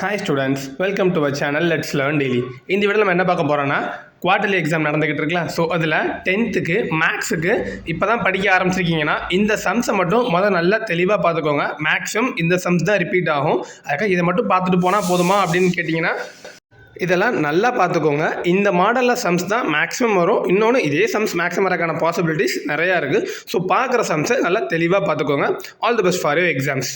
Hi students, welcome to our channel Let's Learn Daily. இந்த வீடியோவில் நம்ம என்ன பார்க்க போகிறோன்னா குவார்டர்லி எக்ஸாம் நடந்துக்கிட்டு இருக்குல்ல. ஸோ அதில் 10th மேக்ஸுக்கு இப்போ தான் படிக்க ஆரம்பிச்சிருக்கீங்கன்னா இந்த சம்ஸை மட்டும் நல்லா தெளிவாக பார்த்துக்கோங்க. மேக்ஸிமம் இந்த சம்ஸ் தான் ரிப்பீட் ஆகும். அதுக்காக இதை மட்டும் பார்த்துட்டு போனால் போதுமா அப்படின்னு கேட்டிங்கன்னா இதெல்லாம் நல்லா பார்த்துக்கோங்க. இந்த மாடலில் சம்ஸ் தான் மேக்ஸிமம் வரும். இன்னொன்று இதே சம்ஸ் மேக்ஸிமம் வரக்கான பாசிபிலிட்டிஸ் நிறையா இருக்குது. ஸோ பார்க்குற சம்ஸை நல்லா தெளிவாக பார்த்துக்கோங்க. All the best for your exams.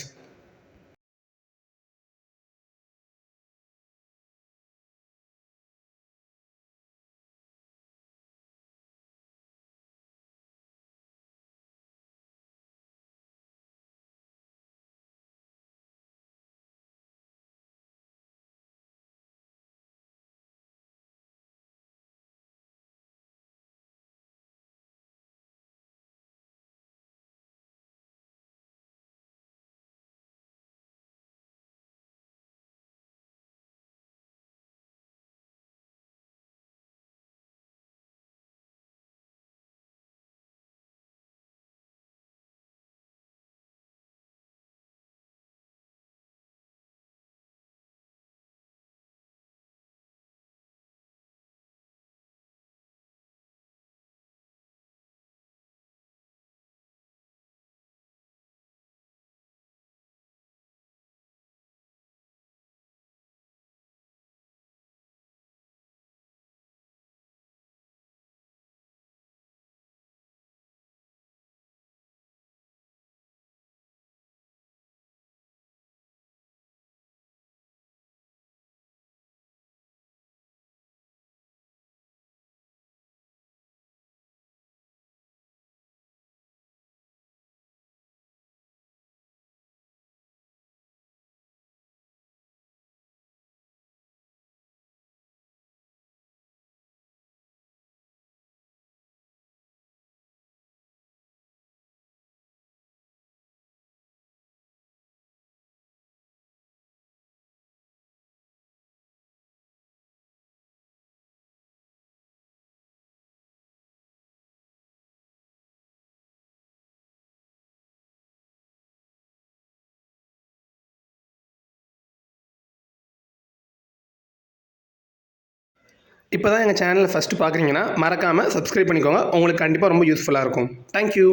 இப்போ தான் எங்கள் சேனலை ஃபஸ்ட்டு பார்க்குறீங்கன்னா மறக்காமல் சப்ஸ்கிரைப் பண்ணிக்கோங்க. உங்களுக்கு கண்டிப்பாக ரொம்ப யூஸ்ஃபுல்லாக இருக்கும். தேங்க்யூ.